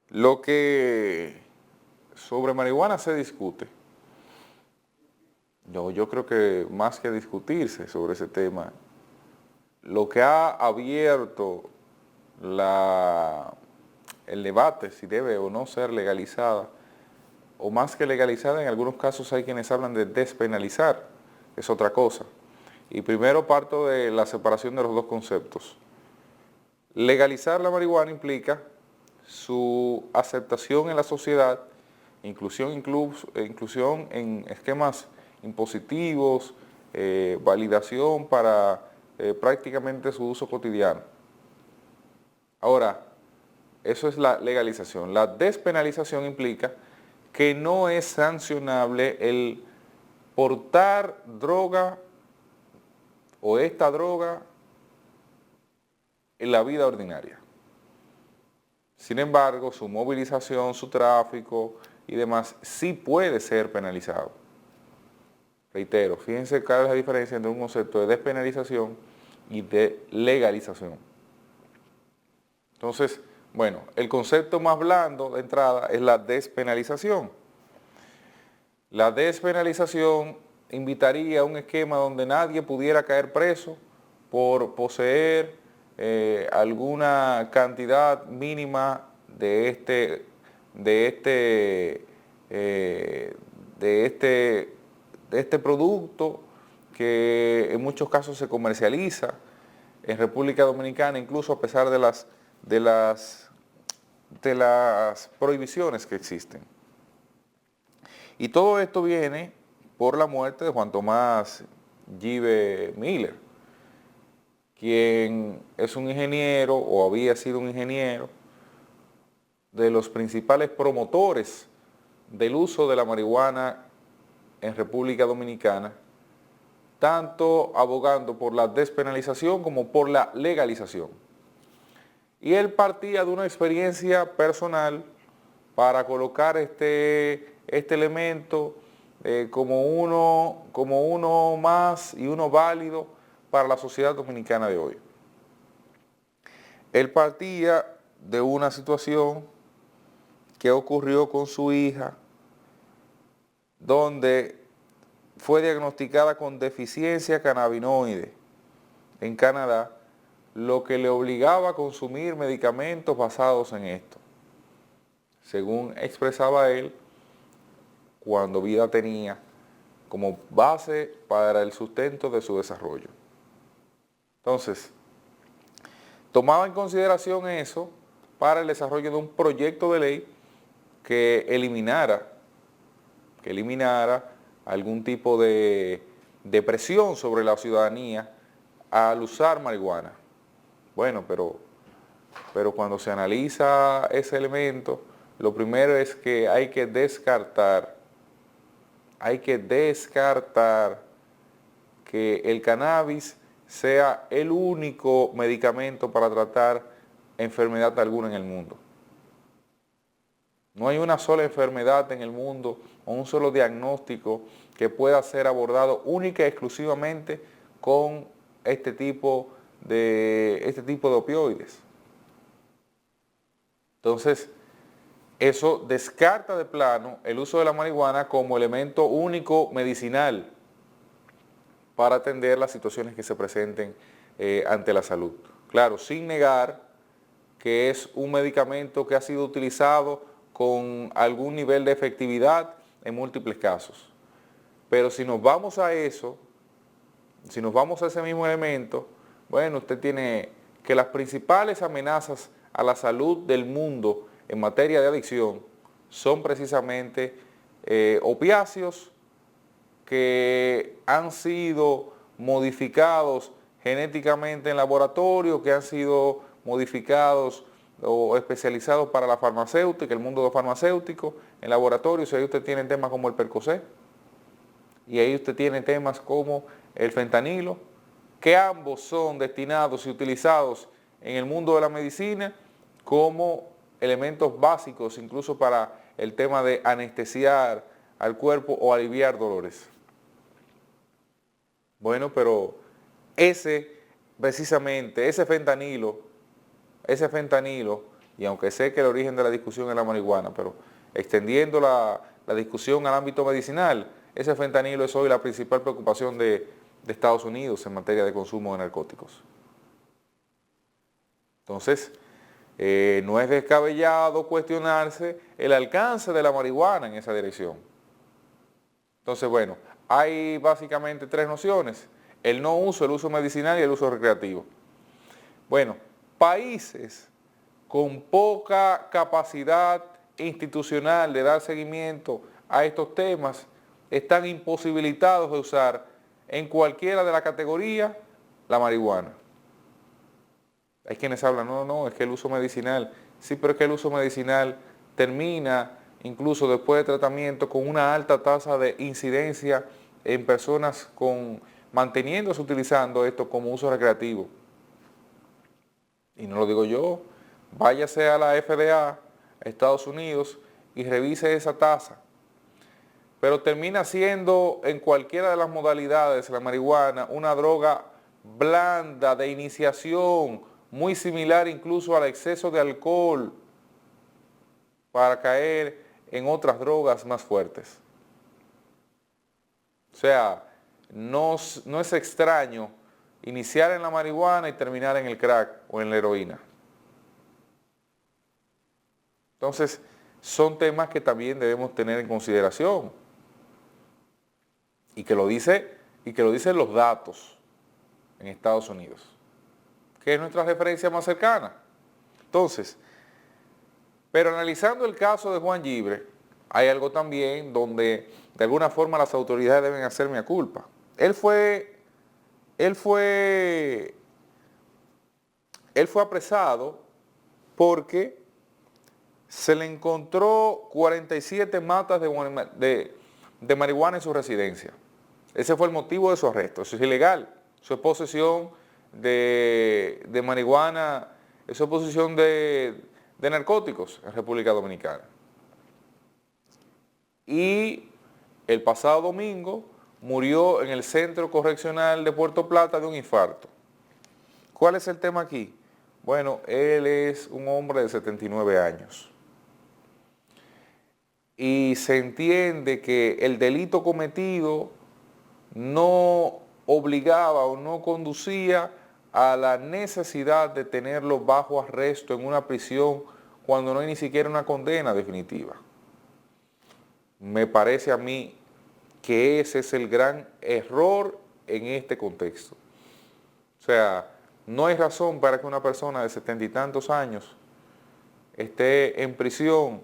Lo que sobre marihuana se discute, yo creo que más que discutirse sobre ese tema, lo que ha abierto el debate si debe o no ser legalizada, o más que legalizada, en algunos casos hay quienes hablan de despenalizar, es otra cosa. Y primero parto de la separación de los dos conceptos. Legalizar la marihuana implica su aceptación en la sociedad, inclusión en esquemas impositivos, validación para prácticamente su uso cotidiano. Ahora, eso es la legalización. La despenalización implica que no es sancionable el portar droga o esta droga en la vida ordinaria. Sin embargo, su movilización, su tráfico y demás sí puede ser penalizado. Reitero, fíjense cuál es la diferencia entre un concepto de despenalización y de legalización. Entonces, bueno, el concepto más blando de entrada es la despenalización. La despenalización invitaría a un esquema donde nadie pudiera caer preso por poseer alguna cantidad mínima de este producto que en muchos casos se comercializa en República Dominicana, incluso a pesar de las prohibiciones que existen. Y todo esto viene por la muerte de Juan Tomás Gibe Miller, quien es un ingeniero o había sido un ingeniero de los principales promotores del uso de la marihuana en República Dominicana, tanto abogando por la despenalización como por la legalización. Y él partía de una experiencia personal para colocar este elemento como uno más y uno válido para la sociedad dominicana de hoy. Él partía de una situación que ocurrió con su hija, donde fue diagnosticada con deficiencia cannabinoide en Canadá, lo que le obligaba a consumir medicamentos basados en esto. Según expresaba él, cuando vida tenía como base para el sustento de su desarrollo. Entonces, tomaba en consideración eso para el desarrollo de un proyecto de ley que eliminara algún tipo de presión sobre la ciudadanía al usar marihuana. Bueno, pero cuando se analiza ese elemento, lo primero es que hay que descartar que el cannabis sea el único medicamento para tratar enfermedad alguna en el mundo. No hay una sola enfermedad en el mundo o un solo diagnóstico que pueda ser abordado única y exclusivamente con este tipo de opioides. Entonces, eso descarta de plano el uso de la marihuana como elemento único medicinal para atender las situaciones que se presenten ante la salud. Claro, sin negar que es un medicamento que ha sido utilizado con algún nivel de efectividad en múltiples casos. Pero si nos vamos a eso, si nos vamos a ese mismo elemento, bueno, usted tiene que las principales amenazas a la salud del mundo en materia de adicción son precisamente opiáceos que han sido modificados genéticamente en laboratorio, que han sido modificados o especializados para la farmacéutica, el mundo farmacéutico, en laboratorios. Ahí usted tiene temas como el Percocet, y ahí usted tiene temas como el fentanilo, que ambos son destinados y utilizados en el mundo de la medicina como elementos básicos, incluso para el tema de anestesiar al cuerpo o aliviar dolores. Bueno, pero precisamente, ese fentanilo y aunque sé que el origen de la discusión es la marihuana, pero extendiendo la discusión al ámbito medicinal, ese fentanilo es hoy la principal preocupación de Estados Unidos en materia de consumo de narcóticos. Entonces, no es descabellado cuestionarse el alcance de la marihuana en esa dirección. Entonces, bueno, hay básicamente tres nociones: el no uso, el uso medicinal y el uso recreativo. Bueno, países con poca capacidad institucional de dar seguimiento a estos temas están imposibilitados de usar en cualquiera de las categorías la marihuana. Hay quienes hablan, no, es que el uso medicinal, sí, pero es que el uso medicinal termina incluso después de tratamiento con una alta tasa de incidencia en personas manteniéndose utilizando esto como uso recreativo. Y no lo digo yo, váyase a la FDA, a Estados Unidos, y revise esa tasa. Pero termina siendo en cualquiera de las modalidades la marihuana una droga blanda de iniciación, muy similar incluso al exceso de alcohol, para caer en otras drogas más fuertes. O sea, no es extraño iniciar en la marihuana y terminar en el crack o en la heroína. Entonces, son temas que también debemos tener en consideración y que lo dicen los datos en Estados Unidos, que es nuestra referencia más cercana. Entonces, pero analizando el caso de Juan Yibre, hay algo también donde de alguna forma las autoridades deben hacer mea culpa. Él fue apresado porque se le encontró 47 matas de marihuana en su residencia. Ese fue el motivo de su arresto. Eso es ilegal. Eso es posesión de marihuana, eso es posesión de narcóticos en República Dominicana. Y el pasado domingo murió en el Centro Correccional de Puerto Plata de un infarto. ¿Cuál es el tema aquí? Bueno, él es un hombre de 79 años. Y se entiende que el delito cometido no obligaba o no conducía a la necesidad de tenerlo bajo arresto en una prisión cuando no hay ni siquiera una condena definitiva. Me parece a mí que ese es el gran error en este contexto. O sea, no hay razón para que una persona de 70 y tantos años esté en prisión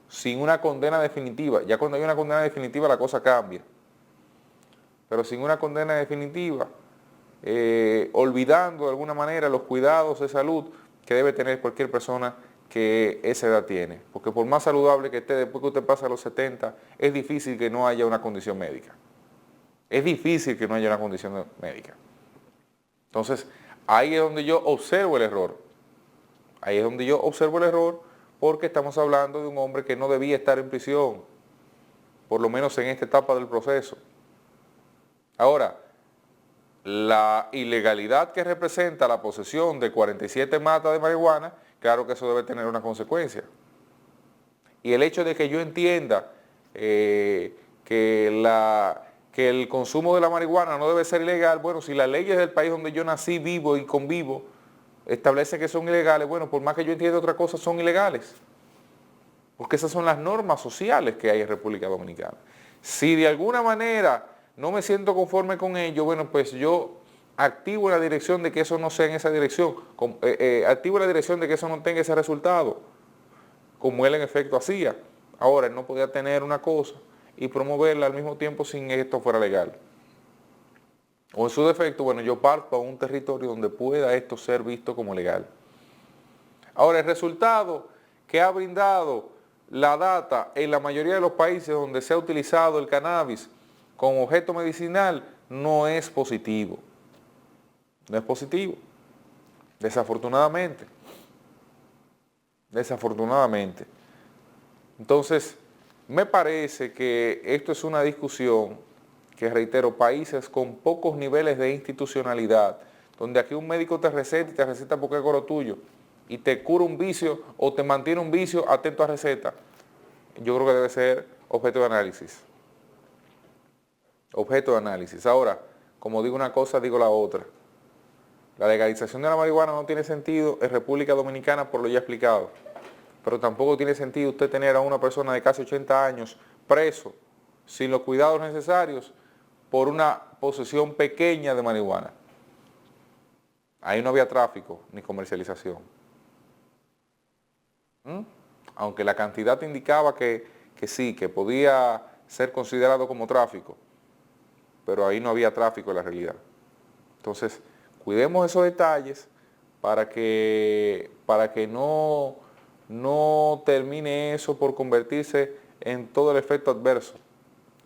sin una condena definitiva. Ya cuando hay una condena definitiva la cosa cambia. Pero sin una condena definitiva, olvidando de alguna manera los cuidados de salud que debe tener cualquier persona que esa edad tiene. Porque por más saludable que esté, después que usted pasa a los 70, es difícil que no haya una condición médica. Es difícil que no haya una condición médica. Entonces, ahí es donde yo observo el error. Ahí es donde yo observo el error porque estamos hablando de un hombre que no debía estar en prisión, por lo menos en esta etapa del proceso. Ahora, la ilegalidad que representa la posesión de 47 matas de marihuana, claro que eso debe tener una consecuencia. Y el hecho de que yo entienda que el consumo de la marihuana no debe ser ilegal, bueno, si las leyes del país donde yo nací, vivo y convivo establecen que son ilegales, bueno, por más que yo entienda otra cosa, son ilegales. Porque esas son las normas sociales que hay en República Dominicana. Si de alguna manera no me siento conforme con ello, bueno, pues yo activo la dirección de que eso no sea en esa dirección, activo la dirección de que eso no tenga ese resultado, como él en efecto hacía. Ahora, él no podía tener una cosa y promoverla al mismo tiempo sin que esto fuera legal. O en su defecto, bueno, yo parto a un territorio donde pueda esto ser visto como legal. Ahora, el resultado que ha brindado la data en la mayoría de los países donde se ha utilizado el cannabis como objeto medicinal no es positivo. No es positivo. Desafortunadamente. Desafortunadamente. Entonces, me parece que esto es una discusión que, reitero, países con pocos niveles de institucionalidad, donde aquí un médico te receta y te receta porque es coro tuyo, y te cura un vicio o te mantiene un vicio atento a receta, yo creo que debe ser objeto de análisis. Objeto de análisis. Ahora, como digo una cosa, digo la otra. La legalización de la marihuana no tiene sentido en República Dominicana por lo ya explicado, pero tampoco tiene sentido usted tener a una persona de casi 80 años preso sin los cuidados necesarios por una posesión pequeña de marihuana. Ahí no había tráfico ni comercialización. Aunque la cantidad indicaba que sí, que podía ser considerado como tráfico, pero ahí no había tráfico en la realidad. Entonces, cuidemos esos detalles para que no termine eso por convertirse en todo el efecto adverso.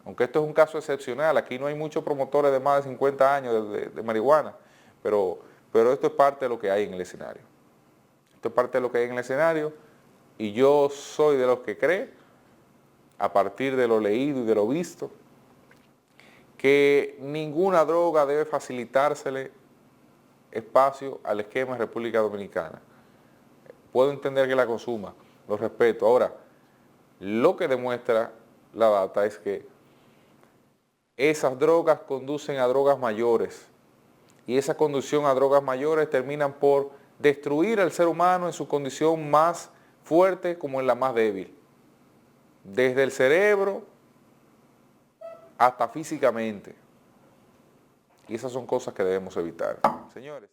Aunque esto es un caso excepcional, aquí no hay muchos promotores de más de 50 años de marihuana, pero esto es parte de lo que hay en el escenario. Esto es parte de lo que hay en el escenario y yo soy de los que cree, a partir de lo leído y de lo visto, que ninguna droga debe facilitársele espacio al esquema de República Dominicana. Puedo entender que la consuma, lo respeto. Ahora, lo que demuestra la data es que esas drogas conducen a drogas mayores y esa conducción a drogas mayores terminan por destruir al ser humano en su condición más fuerte como en la más débil. Desde el cerebro hasta físicamente. Y esas son cosas que debemos evitar. Señores.